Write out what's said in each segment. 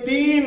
3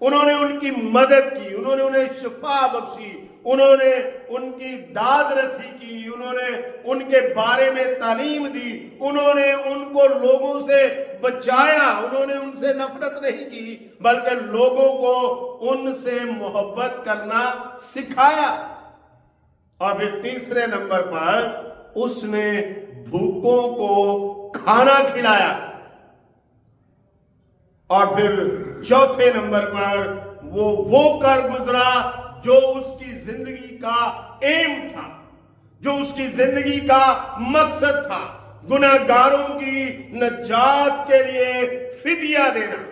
انہوں نے ان کی مدد کی، انہوں نے انہیں شفا بخشی، انہوں نے ان کی داد رسی کی، انہوں نے ان کے بارے میں تعلیم دی، انہوں نے ان کو لوگوں سے بچایا، انہوں نے ان سے نفرت نہیں کی بلکہ لوگوں کو ان سے محبت کرنا سکھایا۔ اور پھر تیسرے نمبر پر اس نے بھوکوں کو کھانا کھلایا، اور پھر چوتھے نمبر پر وہ کر گزرا جو اس کی زندگی کا ایم تھا، جو اس کی زندگی کا مقصد تھا، گناہگاروں کی نجات کے لیے فدیہ دینا،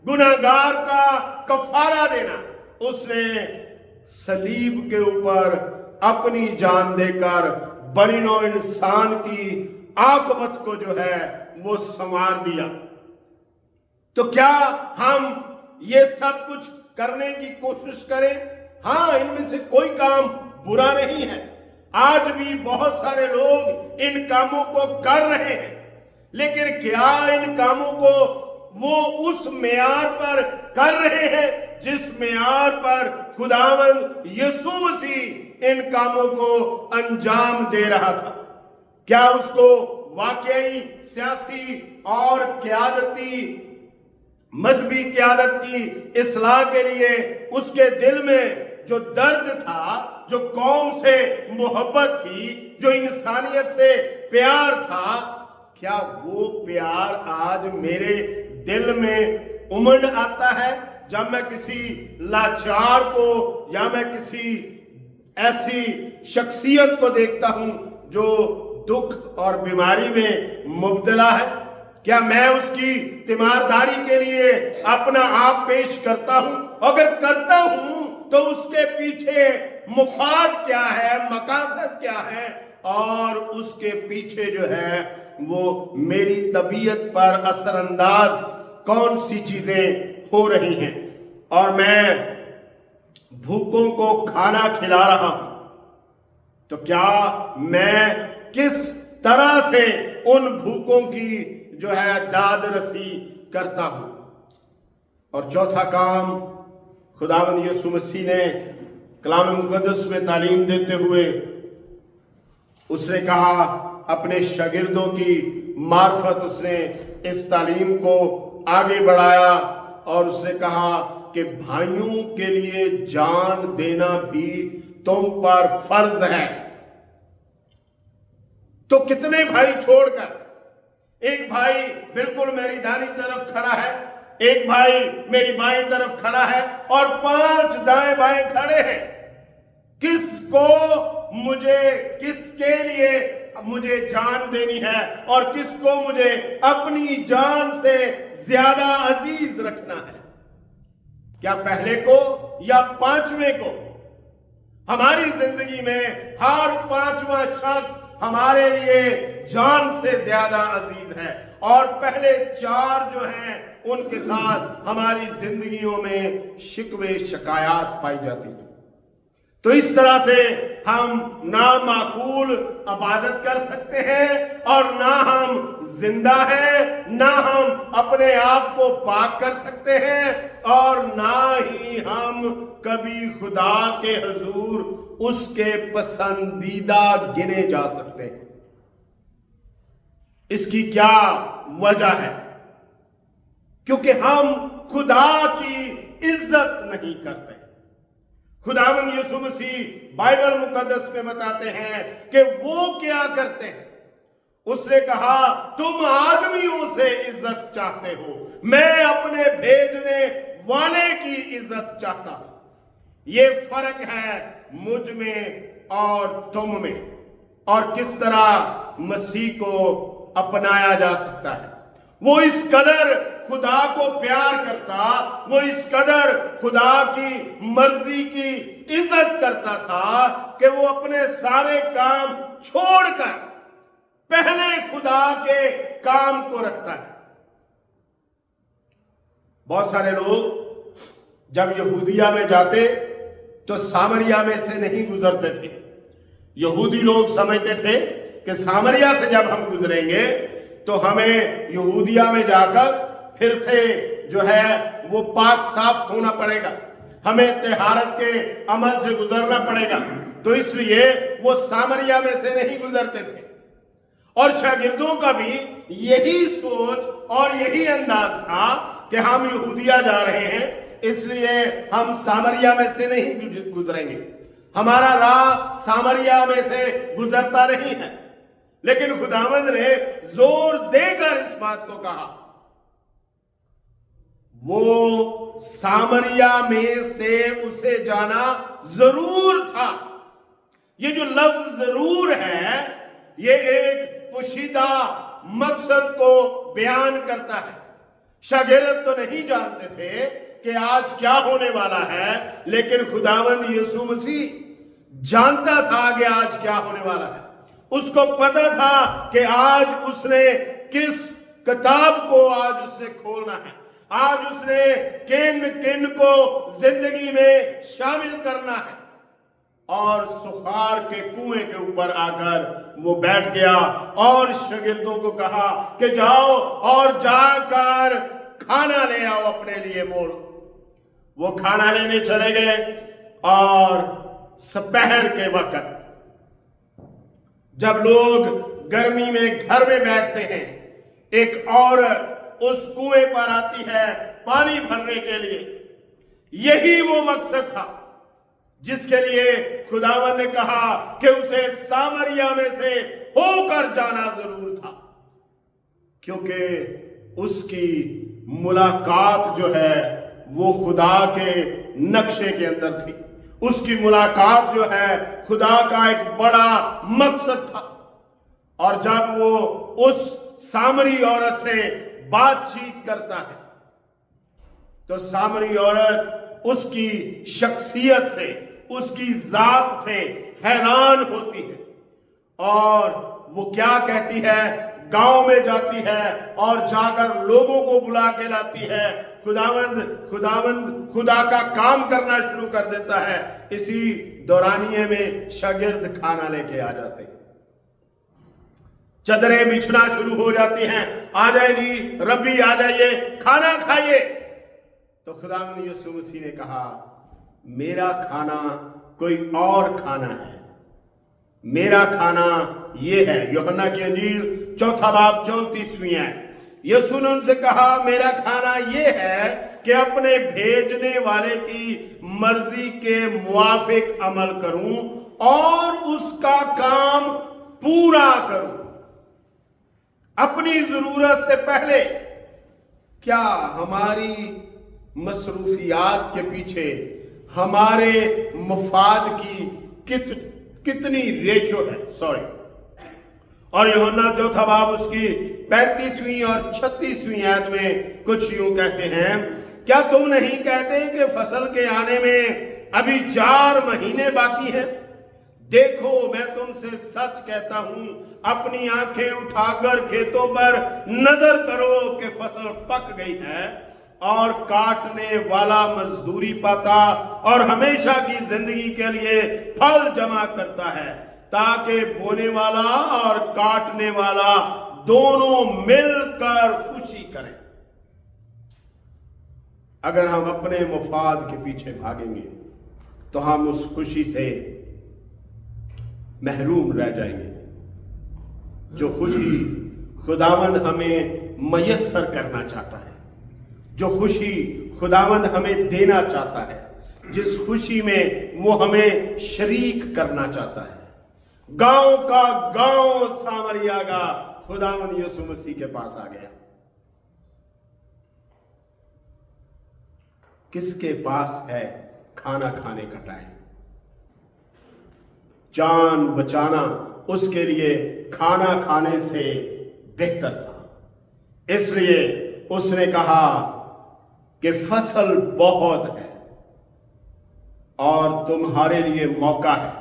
گناہگار کا کفارہ دینا۔ اس نے صلیب کے اوپر اپنی جان دے کر بنی نوع انسان کی عاقبت کو جو ہے وہ سنوار دیا۔ تو کیا ہم یہ سب کچھ کرنے کی کوشش کریں؟ ہاں، ان میں سے کوئی کام برا نہیں ہے، آج بھی بہت سارے لوگ ان کاموں کو کر رہے ہیں، لیکن کیا ان کاموں کو وہ اس معیار پر کر رہے ہیں جس معیار پر خداوند یسوع مسیح ان کاموں کو انجام دے رہا تھا؟ کیا اس کو واقعی سیاسی اور قیادتی مذہبی قیادت کی اصلاح کے لیے اس کے دل میں جو درد تھا، جو قوم سے محبت تھی، جو انسانیت سے پیار تھا، کیا وہ پیار آج میرے دل میں امڑ آتا ہے جب میں کسی لاچار کو یا میں کسی ایسی شخصیت کو دیکھتا ہوں جو دکھ اور بیماری میں مبتلا ہے؟ کیا میں اس کی تیمارداری کے لیے اپنا آپ پیش کرتا ہوں؟ اگر کرتا ہوں تو اس کے پیچھے مفاد کیا ہے، مقاصد کیا ہے، اور اس کے پیچھے جو ہے وہ میری طبیعت پر اثر انداز کون سی چیزیں ہو رہی ہیں؟ اور میں بھوکوں کو کھانا کھلا رہا ہوں، تو کیا میں کس طرح سے ان بھوکوں کی جو ہے داد رسی کرتا ہوں؟ اور چوتھا کام خداوند یسوع مسیح نے کلام مقدس میں تعلیم دیتے ہوئے اس نے کہا، اپنے شاگردوں کی معرفت اس نے اس تعلیم کو آگے بڑھایا، اور اس نے کہا کہ بھائیوں کے لیے جان دینا بھی تم پر فرض ہے۔ تو کتنے بھائی چھوڑ کر، ایک بھائی بالکل میری دائیں طرف کھڑا ہے، ایک بھائی میری بائیں طرف کھڑا ہے، اور 5 دائیں بائیں کھڑے ہیں، کس کے لیے مجھے جان دینی ہے اور کس کو مجھے اپنی جان سے زیادہ عزیز رکھنا ہے؟ کیا پہلے کو یا 5ویں کو؟ ہماری زندگی میں ہر 5واں شخص ہمارے لیے جان سے زیادہ عزیز ہے، اور پہلے 4 جو ہیں ان کے ساتھ ہماری زندگیوں میں شکوے شکایات پائی جاتی ہیں۔ تو اس طرح سے ہم نہ معقول عبادت کر سکتے ہیں، اور نہ ہم زندہ ہیں، نہ ہم اپنے آپ کو پاک کر سکتے ہیں، اور نہ ہی ہم کبھی خدا کے حضور اس کے پسندیدہ گنے جا سکتے ہیں۔ اس کی کیا وجہ ہے؟ کیونکہ ہم خدا کی عزت نہیں کرتے۔ خداوند یسوع مسیح بائبل مقدس میں بتاتے ہیں کہ وہ کیا کرتے ہیں۔ اس نے کہا، تم آدمیوں سے عزت چاہتے ہو، میں اپنے بھیجنے والے کی عزت چاہتا ہوں۔ یہ فرق ہے مجھ میں اور تم میں، اور کس طرح مسیح کو اپنایا جا سکتا ہے۔ وہ اس قدر خدا کو پیار کرتا، وہ اس قدر خدا کی مرضی کی عزت کرتا تھا کہ وہ اپنے سارے کام چھوڑ کر پہلے خدا کے کام کو رکھتا ہے۔ بہت سارے لوگ جب یہودیہ میں جاتے تو سامریا میں سے نہیں گزرتے تھے۔ یہودی لوگ سمجھتے تھے کہ سامریا سے جب ہم گزریں گے تو ہمیں یہودیہ میں جا کر پھر سے جو ہے وہ پاک صاف ہونا پڑے گا، ہمیں طہارت کے عمل سے گزرنا پڑے گا۔ تو اس لیے وہ سامریا میں سے نہیں گزرتے تھے، اور شاگردوں کا بھی یہی سوچ اور یہی انداز تھا کہ ہم یہودیہ جا رہے ہیں، اس لیے ہم سامریا میں سے نہیں گزریں گے، ہمارا راہ سامریا میں سے گزرتا نہیں ہے۔ لیکن خداوند نے زور دے کر اس بات کو کہا، وہ سامریا میں سے اسے جانا ضرور تھا۔ یہ جو لفظ ضرور ہے، یہ ایک پوشیدہ مقصد کو بیان کرتا ہے۔ شاگرد تو نہیں جانتے تھے کہ آج کیا ہونے والا ہے، لیکن خداوند یسوع مسیح جانتا تھا کہ آج کیا ہونے والا ہے۔ اس کو پتا تھا کہ آج اس نے کس کتاب کو آج اس نے کھولنا ہے، آج اس نے کن کن کو زندگی میں شامل کرنا ہے۔ اور سخار کے کنویں کے اوپر آ کر وہ بیٹھ گیا اور شاگردوں کو کہا کہ جاؤ اور جا کر کھانا لے آؤ اپنے لیے مول۔ وہ کھانا لینے چلے گئے، اور سپہر کے وقت جب لوگ گرمی میں گھر میں بیٹھتے ہیں، ایک عورت اس کنویں پر آتی ہے پانی بھرنے کے لیے۔ یہی وہ مقصد تھا جس کے لیے خداوند نے کہا کہ اسے سامریا میں سے ہو کر جانا ضرور تھا، کیونکہ اس کی ملاقات جو ہے وہ خدا کے نقشے کے اندر تھی۔ اس کی ملاقات جو ہے خدا کا ایک بڑا مقصد تھا۔ اور جب وہ اس سامری عورت سے بات چیت کرتا ہے تو سامری عورت اس کی شخصیت سے، اس کی ذات سے حیران ہوتی ہے، اور وہ کیا کہتی ہے، گاؤں میں جاتی ہے اور جا کر لوگوں کو بلا کے لاتی ہے۔ خداوند خدا کا کام کرنا شروع کر دیتا ہے۔ اسی دورانیے میں شاگرد کھانا لے کے آ جاتے ہیں، چادریں بچھنا شروع ہو جاتی ہیں، آ جائے جی ربی آ جائیے کھانا کھائیے۔ تو خداوند یسوع مسیح نے کہا، میرا کھانا کوئی اور کھانا ہے، میرا کھانا یہ ہے۔ یوحنا کی انجیل 4 باب 34 ہے۔ یسوع نے ان سے کہا، میرا کھانا یہ ہے کہ اپنے بھیجنے والے کی مرضی کے موافق عمل کروں اور اس کا کام پورا کروں۔ اپنی ضرورت سے پہلے کیا ہماری مصروفیات کے پیچھے ہمارے مفاد کی کتنی ریشو ہے؟ اور یوحنا 4 باب اس کی 35ویں اور 36ویں آیت میں کچھ یوں کہتے ہیں، کیا تم نہیں کہتے کہ فصل کے آنے میں ابھی 4 مہینے باقی ہیں؟ دیکھو میں تم سے سچ کہتا ہوں، اپنی آنکھیں اٹھا کر کھیتوں پر نظر کرو کہ فصل پک گئی ہے، اور کاٹنے والا مزدوری پاتا اور ہمیشہ کی زندگی کے لیے پھل جمع کرتا ہے، تاکہ بونے والا اور کاٹنے والا دونوں مل کر خوشی کریں۔ اگر ہم اپنے مفاد کے پیچھے بھاگیں گے تو ہم اس خوشی سے محروم رہ جائیں گے جو خوشی خداوند ہمیں میسر کرنا چاہتا ہے، جو خوشی خداوند ہمیں دینا چاہتا ہے، جس خوشی میں وہ ہمیں شریک کرنا چاہتا ہے۔ گاؤں کا گاؤں سامریا کا خداوند یسوع مسیح کے پاس آ گیا۔ کس کے پاس ہے کھانا کھانے کا ٹائم؟ جان بچانا اس کے لیے کھانا کھانے سے بہتر تھا۔ اس لیے اس نے کہا کہ فصل بہت ہے اور تمہارے لیے موقع ہے۔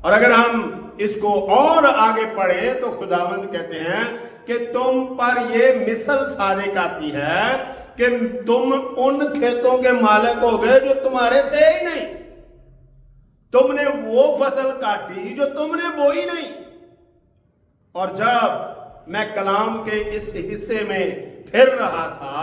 اور اگر ہم اس کو اور آگے پڑھیں تو خداوند کہتے ہیں کہ تم پر یہ مثل صادق آتی ہے کہ تم ان کھیتوں کے مالک ہو گئے جو تمہارے تھے ہی نہیں، تم نے وہ فصل کاٹی جو تم نے بوئی نہیں۔ اور جب میں کلام کے اس حصے میں پھر رہا تھا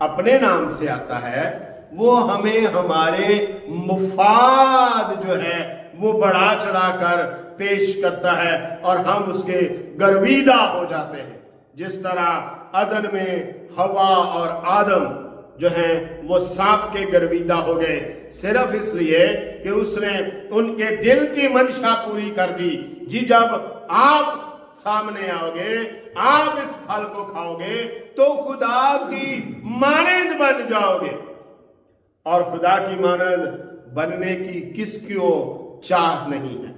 اپنے نام سے آتا ہے وہ ہمیں ہمارے مفاد جو ہے وہ بڑھا چڑھا کر پیش کرتا ہے اور ہم اس کے گرویدہ ہو جاتے ہیں. جس طرح عدن میں ہوا اور آدم جو ہیں وہ سانپ کے گرویدہ ہو گئے صرف اس لیے کہ اس نے ان کے دل کی منشا پوری کر دی. جی جب آپ سامنے آؤ گے، آپ اس پھل کو کھاؤ گے تو خدا کی مانند بن جاؤ گے، اور خدا کی مانند بننے کی کس کو چاہ نہیں ہے.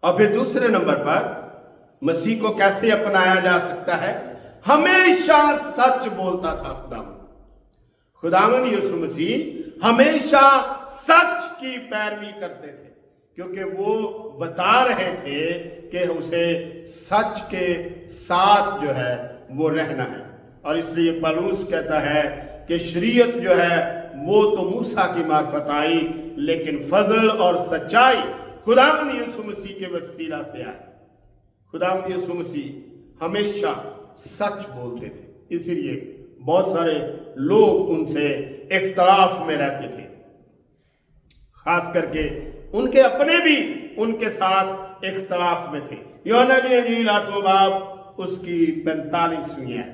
اور پھر دوسرے نمبر پر مسیح کو کیسے اپنایا جا سکتا ہے؟ ہمیشہ سچ بولتا تھا خداوند یسوع مسیح ہمیشہ سچ کی پیروی کرتے تھے، کیونکہ وہ بتا رہے تھے کہ اسے سچ کے ساتھ جو ہے وہ رہنا ہے. اور اس لیے پولس کہتا ہے کہ شریعت جو ہے وہ تو موسیٰ کی معرفت آئی، لیکن فضل اور سچائی خداوند یسوع مسیح کے وسیلہ سے آئی. خداوند یسوع مسیح ہمیشہ سچ بولتے تھے، اسی لیے بہت سارے لوگ ان سے اختلاف میں رہتے تھے، خاص کر کے ان کے اپنے بھی ان کے ساتھ اختلاف میں تھے. یوحنا کی انجیل 8واں باب اس کی 45ویں ہے.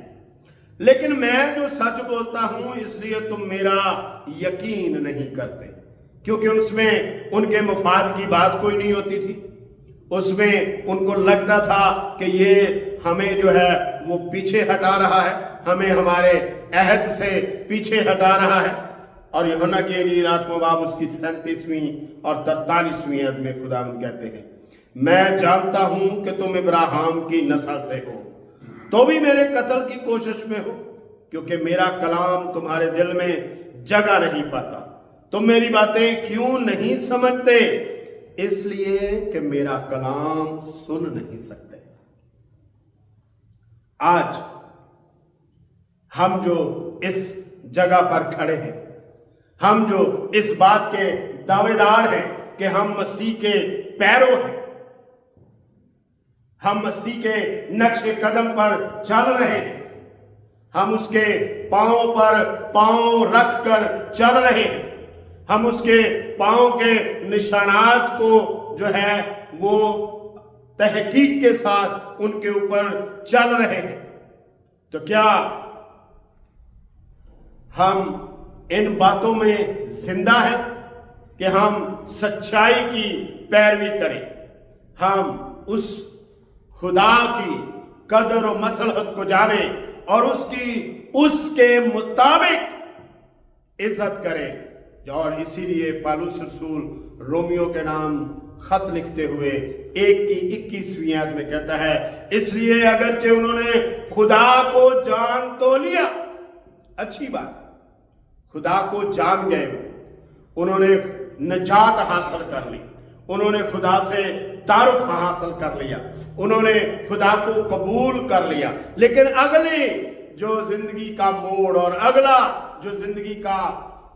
لیکن میں جو سچ بولتا ہوں اس لیے تم میرا یقین نہیں کرتے، کیونکہ اس میں ان کے مفاد کی بات کوئی نہیں ہوتی تھی. اس میں ان کو لگتا تھا کہ یہ ہمیں جو ہے وہ پیچھے ہٹا رہا ہے، ہمیں ہمارے عہد سے پیچھے ہٹا رہا ہے. اور یوحنا کی انجیل 8واں باب اس کی 37ویں اور 43ویں عدد میں خداوند کہتے ہیں میں جانتا ہوں کہ تم ابراہیم کی نسل سے ہو تو بھی میرے قتل کی کوشش میں ہو، کیونکہ میرا کلام تمہارے دل میں جگہ نہیں پاتا. تم میری باتیں کیوں نہیں سمجھتے؟ اس لیے کہ میرا کلام سن نہیں سکتے. آج ہم جو اس جگہ پر کھڑے ہیں، ہم جو اس بات کے دعوے دار ہیں کہ ہم مسیح کے پیرو ہیں، ہم مسیح کے نقش قدم پر چل رہے ہیں، ہم اس کے پاؤں پر پاؤں رکھ کر چل رہے ہیں، ہم اس کے پاؤں کے نشانات کو جو ہے وہ تحقیق کے ساتھ ان کے اوپر چل رہے ہیں. تو کیا ہم ان باتوں میں زندہ ہیں کہ ہم سچائی کی پیروی کریں، ہم اس خدا کی قدر و مصلحت کو جانیں اور اس کے مطابق عزت کریں. اور اسی لیے پولس رسول رومیو کے نام خط لکھتے ہوئے 1:21 عدد میں کہتا ہے اس لیے اگرچہ انہوں نے خدا کو جان تو لیا، اچھی بات ہے، خدا کو جان گئے، انہوں نے نجات حاصل کر لی، انہوں نے خدا سے تعارف حاصل کر لیا، انہوں نے خدا کو قبول کر لیا، لیکن اگلی جو زندگی کا موڑ اور اگلا جو زندگی کا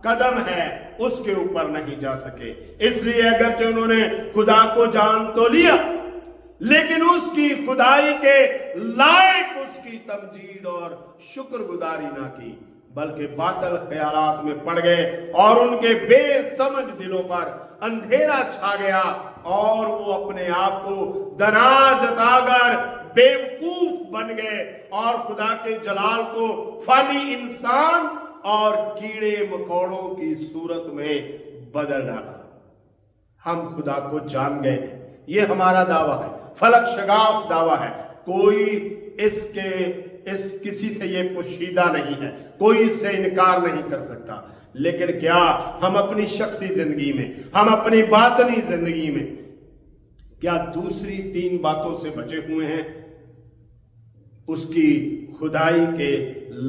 قدم ہے اس کے اوپر نہیں جا سکے. اس لیے اگرچہ انہوں نے خدا کو جان تو لیا لیکن اس کی خدائی کے لائق اس کی تمجید اور شکر گزاری نہ کی، بلکہ باطل خیالات میں پڑ گئے اور ان کے بے سمجھ دلوں پر اندھیرا چھا گیا اور وہ اپنے آپ کو دنا جتا کر بیوقوف بن گئے اور خدا کے جلال کو فانی انسان اور کیڑے مکوڑوں کی صورت میں بدل ڈالا. ہم خدا کو جان گئے ہیں، یہ ہمارا دعویٰ ہے، فلک شگاف دعویٰ ہے. کوئی کسی سے یہ پوشیدہ نہیں ہے، کوئی اس سے انکار نہیں کر سکتا. لیکن کیا ہم اپنی شخصی زندگی میں، ہم اپنی باطنی زندگی میں کیا دوسری 3 باتوں سے بچے ہوئے ہیں؟ اس کی خدائی کے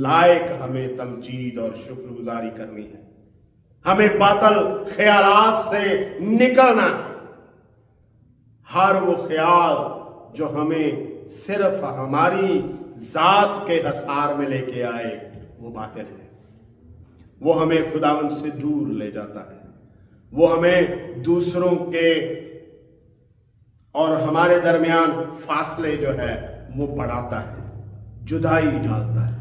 لائق ہمیں تمجید اور شکر گزاری کرنی ہے، ہمیں باطل خیالات سے نکلنا ہے. ہر وہ خیال جو ہمیں صرف ہماری ذات کے حصار میں لے کے آئے وہ باطل ہے، وہ ہمیں خداوند سے دور لے جاتا ہے، وہ ہمیں دوسروں کے اور ہمارے درمیان فاصلے جو ہے وہ بڑھاتا ہے، جدائی ڈالتا ہے.